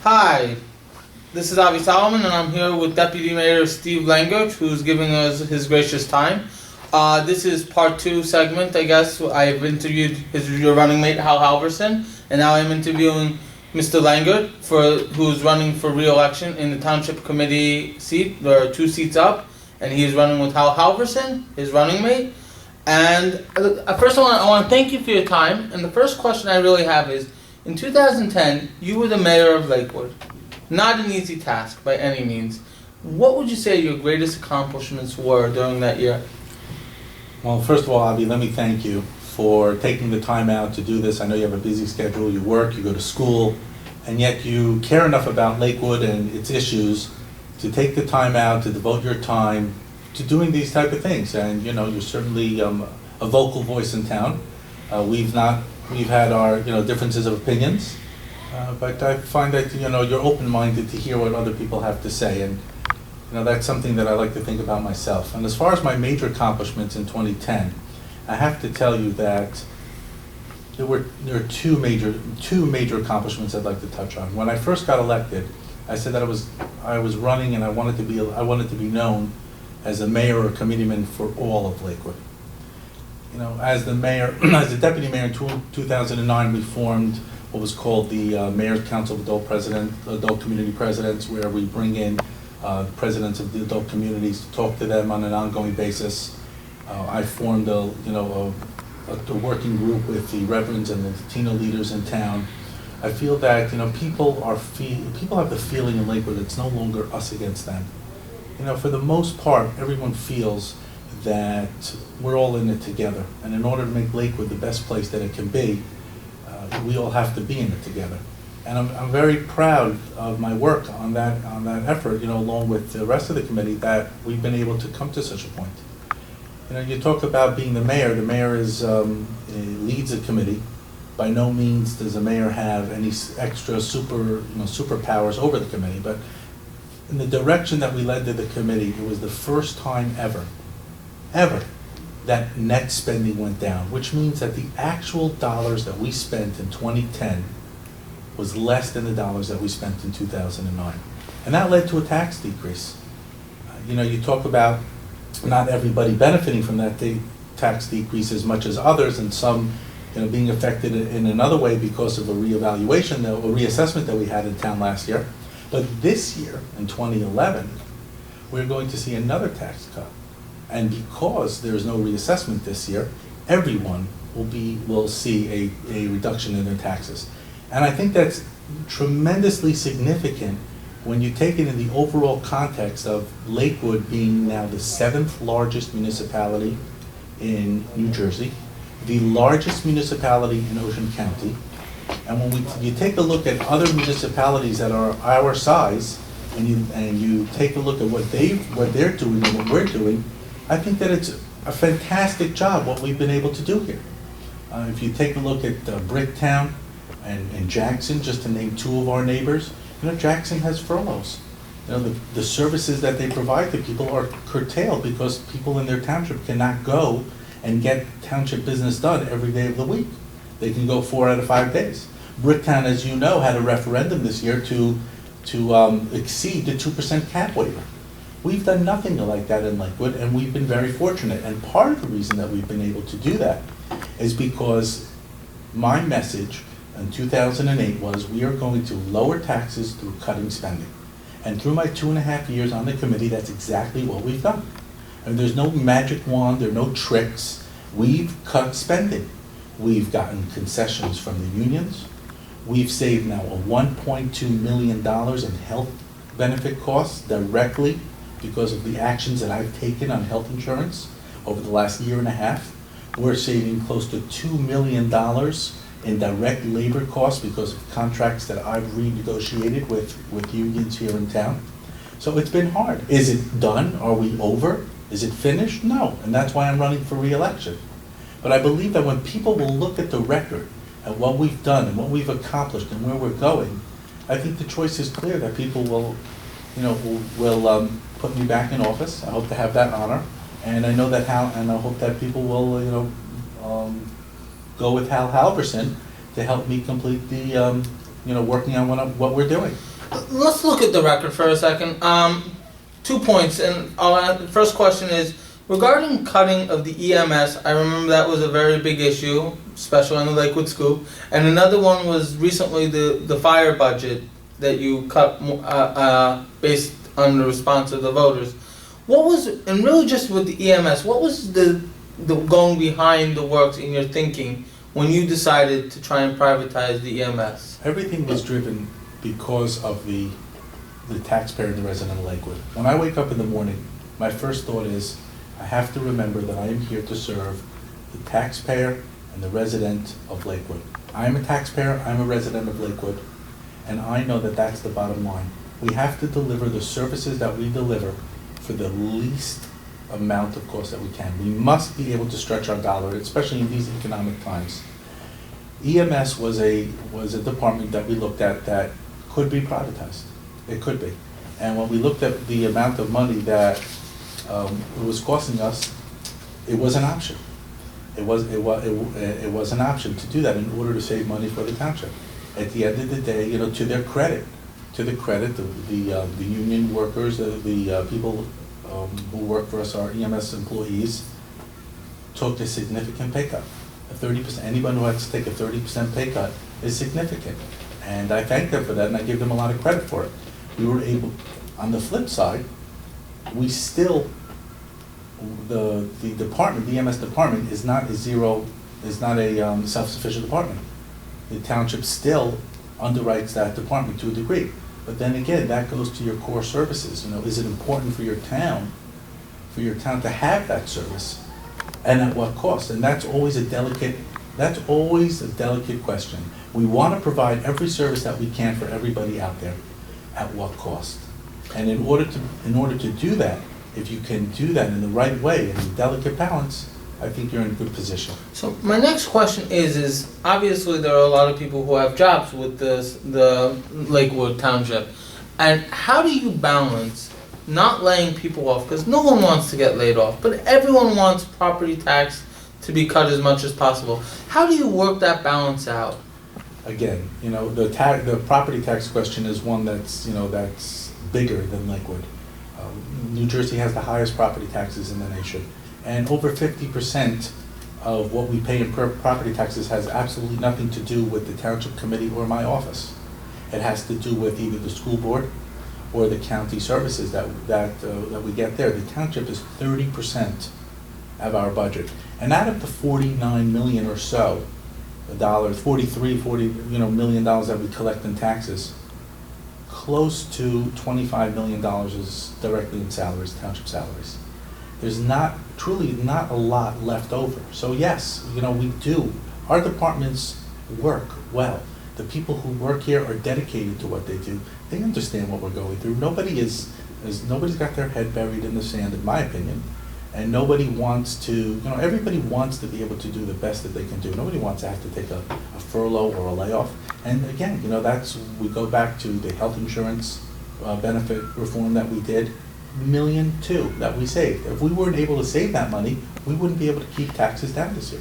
Hi, this is Avi Solomon, and I'm here with Deputy Mayor Steve Langert, who's giving us his gracious time. This is part two segment, I guess. I've interviewed your running mate, Hal Halverson, and now I'm interviewing Mr. Langert, who's running for re-election in the Township Committee seat. There are two seats up, and he's running with Hal Halverson, his running mate. And first of all, I want to thank you for your time. And the first question I really have is, in 2010, you were the mayor of Lakewood. Not an easy task by any means. What would you say your greatest accomplishments were during that year? Well, first of all, Avi, let me thank you for taking the time out to do this. I know you have a busy schedule, you work, you go to school, and yet you care enough about Lakewood and its issues to take the time out to devote your time to doing these type of things. And you know, you're certainly a vocal voice in town. We've had our differences of opinions, but I find that you're open-minded to hear what other people have to say, and that's something that I like to think about myself. And as far as my major accomplishments in 2010, I have to tell you that there are two major accomplishments I'd like to touch on. When I first got elected, I said that I was running and I wanted to be known as a mayor or committeeman for all of Lakewood. As the mayor, as the deputy mayor in 2009, we formed what was called the Mayor's Council of Adult Community Presidents, where we bring in presidents of the adult communities to talk to them on an ongoing basis. I formed a working group with the reverends and the Latino leaders in town. I feel that people have the feeling in Lakewood it's no longer us against them. For the most part, everyone feels that we're all in it together, and in order to make Lakewood the best place that it can be, we all have to be in it together. And I'm very proud of my work on that effort, along with the rest of the committee, that we've been able to come to such a point. You talk about being the mayor. The mayor leads a committee. By no means does the mayor have any extra superpowers over the committee, but in the direction that we led to the committee, it was the first time ever that net spending went down, which means that the actual dollars that we spent in 2010 was less than the dollars that we spent in 2009. And that led to a tax decrease. You talk about not everybody benefiting from that tax decrease as much as others, and some being affected in another way because of a reassessment that we had in town last year. But this year, in 2011, we're going to see another tax cut. And because there's no reassessment this year, everyone will see a reduction in their taxes. And I think that's tremendously significant when you take it in the overall context of Lakewood being now the 7th largest municipality in New Jersey, the largest municipality in Ocean County. And when you take a look at other municipalities that are our size, and you take a look at what they're doing and what we're doing, I think that it's a fantastic job what we've been able to do here. If you take a look at Bricktown and Jackson, just to name two of our neighbors, Jackson has furloughs. The services that they provide to people are curtailed because people in their township cannot go and get township business done every day of the week. They can go 4 out of 5 days. Bricktown, as you know, had a referendum this year to exceed the 2% cap waiver. We've done nothing like that in Lakewood, and we've been very fortunate. And part of the reason that we've been able to do that is because my message in 2008 was we are going to lower taxes through cutting spending. And through my 2.5 years on the committee, that's exactly what we've done. And there's no magic wand, there are no tricks. We've cut spending. We've gotten concessions from the unions. We've saved now $1.2 million in health benefit costs directly because of the actions that I've taken on health insurance over the last 1.5 years. We're saving close to $2 million in direct labor costs because of contracts that I've renegotiated with unions here in town. So it's been hard. Is it done? Are we over? Is it finished? No, and that's why I'm running for re-election. But I believe that when people will look at the record, at what we've done and what we've accomplished and where we're going, I think the choice is clear that people will put me back in office. I hope to have that honor, and I know that I hope that people will go with Hal Halverson to help me complete the working on what we're doing. Let's look at the record for a second. 2 points, and the first question is regarding cutting of the EMS. I remember that was a very big issue, especially on the Lakewood Scoop. And another one was recently the fire budget that you cut based on the response of the voters. What was, and really just with the EMS, what was the going behind the works in your thinking when you decided to try and privatize the EMS? Everything was driven because of the taxpayer and the resident of Lakewood. When I wake up in the morning, my first thought is, I have to remember that I am here to serve the taxpayer and the resident of Lakewood. I am a taxpayer, I'm a resident of Lakewood, and I know that that's the bottom line. We have to deliver the services that we deliver for the least amount of cost that we can. We must be able to stretch our dollar, especially in these economic times. EMS was a department that we looked at that could be privatized. It could be. And when we looked at the amount of money that it was costing us, it was an option. It was an option to do that in order to save money for the township. At the end of the day, to their credit, the union workers, the people who work for us, our EMS employees, took a significant pay cut. A 30%. Anyone who has to take a 30% pay cut is significant, and I thank them for that, and I give them a lot of credit for it. We were able. On the flip side, we still, the department, the EMS department, is not a self-sufficient department. The township still underwrites that department to a degree. But then again, that goes to your core services. Is it important for your town to have that service, and at what cost? And that's always a delicate question. We want to provide every service that we can for everybody out there. At what cost? And in order to do that, if you can do that in the right way, in a delicate balance, I think you're in a good position. So my next question is obviously there are a lot of people who have jobs with the Lakewood Township, and how do you balance not laying people off, because no one wants to get laid off, but everyone wants property tax to be cut as much as possible. How do you work that balance out? Again, the property tax question is one that's bigger than Lakewood. New Jersey has the highest property taxes in the nation. And over 50% of what we pay in property taxes has absolutely nothing to do with the township committee or my office. It has to do with either the school board or the county services that we get there. The township is 30% of our budget. And out of the 49 million or so dollars, 40 million dollars that we collect in taxes, close to $25 million is directly in salaries, township salaries. There's truly not a lot left over. So yes, we do. Our departments work well. The people who work here are dedicated to what they do. They understand what we're going through. Nobody's got their head buried in the sand, in my opinion. And nobody wants to, everybody wants to be able to do the best that they can do. Nobody wants to have to take a furlough or a layoff. And again, we go back to the health insurance benefit reform that we did. $1.2 million that we saved. If we weren't able to save that money, we wouldn't be able to keep taxes down this year.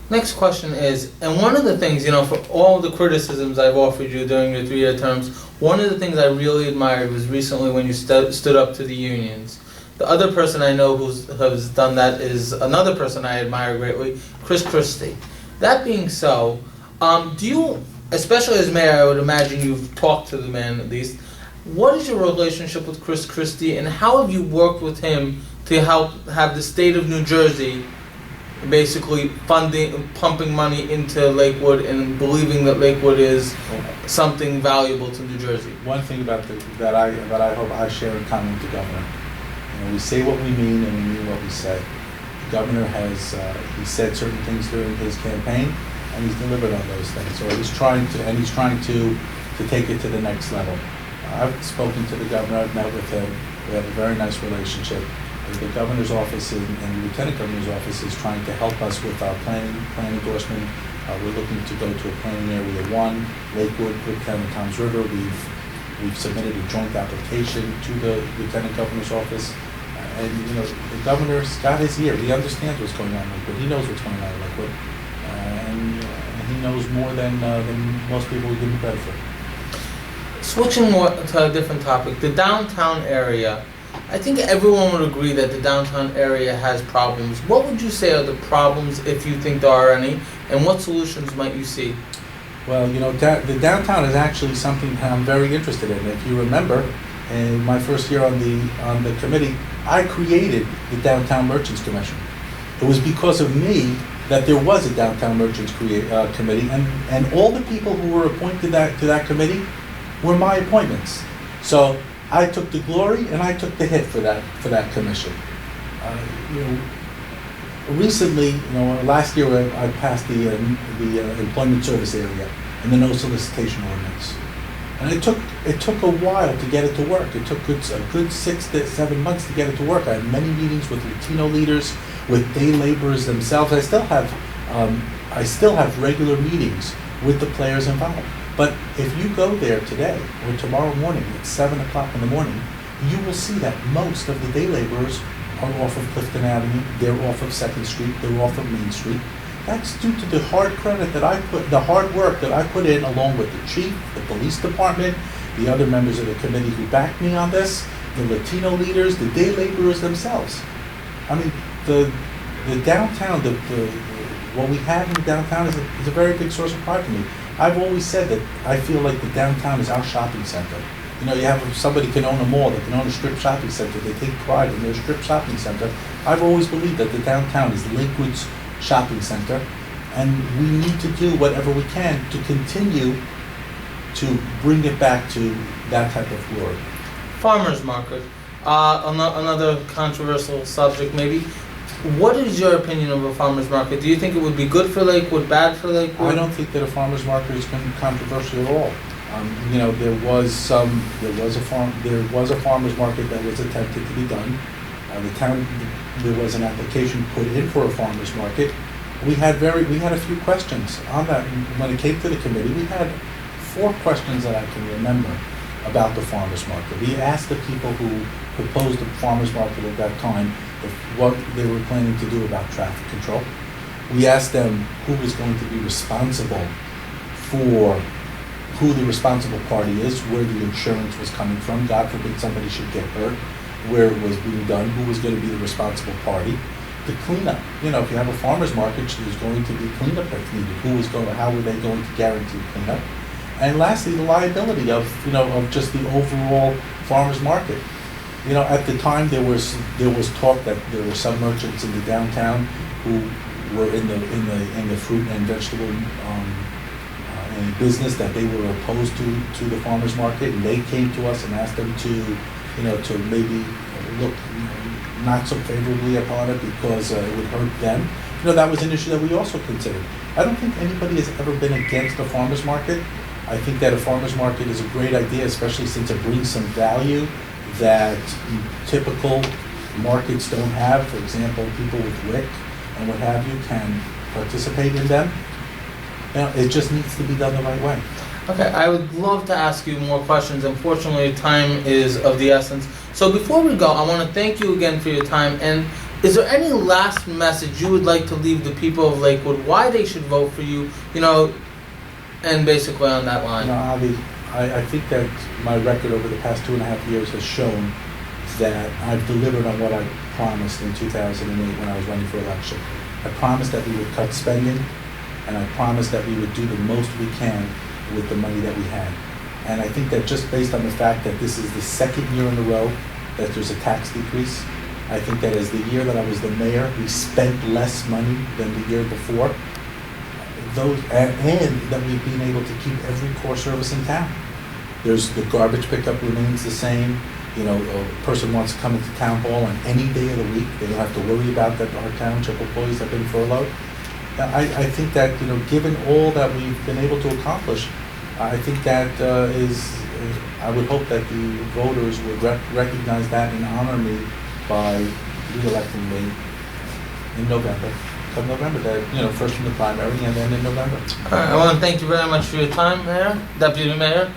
Next question is, and one of the things, for all the criticisms I've offered you during your 3-year terms, one of the things I really admired was recently when you stood up to the unions. The other person I know who has done that is another person I admire greatly, Chris Christie. That being so, do you, especially as mayor, I would imagine you've talked to the man at least, what is your relationship with Chris Christie, and how have you worked with him to help have the state of New Jersey basically pumping money into Lakewood and believing that Lakewood is something valuable to New Jersey? One thing that I hope I share in common with the governor. We say what we mean and we mean what we say. The governor has he said certain things during his campaign, and he's delivered on those things. So he's trying to take it to the next level. I've spoken to the governor. I've met with him. We have a very nice relationship. The governor's office and the lieutenant governor's office is trying to help us with our plan endorsement. We're looking to go to a planning area 1, Lakewood, Bricktown, and Toms River. We've submitted a joint application to the lieutenant governor's office. And the governor's got his ear. He understands what's going on in Lakewood. He knows what's going on in Lakewood. And he knows more than most people would give him credit for. Switching more to a different topic, the downtown area. I think everyone would agree that the downtown area has problems. What would you say are the problems, if you think there are any, and what solutions might you see? Well, the downtown is actually something I'm very interested in. If you remember, in my first year on the committee, I created the Downtown Merchants Commission. It was because of me that there was a Downtown Merchants Committee, and all the people who were appointed to that committee were my appointments. So I took the glory and I took the hit for that commission. Recently, last year I passed the employment service area and the no solicitation ordinance, and it took a while to get it to work. It took a good 6 to 7 months to get it to work. I had many meetings with Latino leaders, with day laborers themselves. I still have regular meetings with the players involved. But if you go there today or tomorrow morning at 7 o'clock in the morning, you will see that most of the day laborers are off of Clifton Avenue, they're off of 2nd Street, they're off of Main Street. That's due to the hard work that I put in, along with the chief, the police department, the other members of the committee who backed me on this, the Latino leaders, the day laborers themselves. I mean, the downtown, what we have in the downtown is a very big source of pride for me. I've always said that I feel like the downtown is our shopping center. You have somebody can own a mall, they can own a strip shopping center, they take pride in their strip shopping center. I've always believed that the downtown is Lakewood's shopping center, and we need to do whatever we can to continue to bring it back to that type of glory. Farmers market, another controversial subject maybe. What is your opinion of a farmers market? Do you think it would be good for Lakewood, bad for Lakewood? I don't think that a farmers market is controversial at all. There was a farmers market that was attempted to be done. There was an application put in for a farmers market. We had a few questions on that when it came to the committee. We had 4 questions that I can remember about the farmers market. We asked the people who proposed the farmers market at that time what they were planning to do about traffic control. We asked them who was going to be responsible for who the responsible party is, where the insurance was coming from. God forbid somebody should get hurt, where it was being done, who was going to be the responsible party. The cleanup. If you have a farmer's market, there's going to be cleanup that's needed. How were they going to guarantee cleanup? And lastly, the liability of just the overall farmer's market. At the time there was talk that there were some merchants in the downtown who were in the fruit and vegetable business, that they were opposed to the farmers market, and they came to us and asked them to maybe look not so favorably upon it because it would hurt them. That was an issue that we also considered. I don't think anybody has ever been against a farmers market. I think that a farmers market is a great idea, especially since it brings some value that typical markets don't have. For example, people with WIC and what have you can participate in them. It just needs to be done the right way. Okay, I would love to ask you more questions. Unfortunately, time is of the essence. So before we go, I want to thank you again for your time. And is there any last message you would like to leave the people of Lakewood, why they should vote for you, and basically on that line? Avi, I think that my record over the past 2.5 years has shown that I've delivered on what I promised in 2008 when I was running for election. I promised that we would cut spending, and I promised that we would do the most we can with the money that we had. And I think that just based on the fact that this is the 2nd year in a row that there's a tax decrease, I think that as the year that I was the mayor, we spent less money than the year before. And that we've been able to keep every core service in town. There's the garbage pickup remains the same. A person wants to come into town hall on any day of the week. They don't have to worry about that our township employees have been furloughed. I think that, given all that we've been able to accomplish, I think that I would hope that the voters would recognize that and honor me by re-electing me in November. Come November, first in the primary and then in November. All right, I want to thank you very much for your time, Mayor, Deputy Mayor.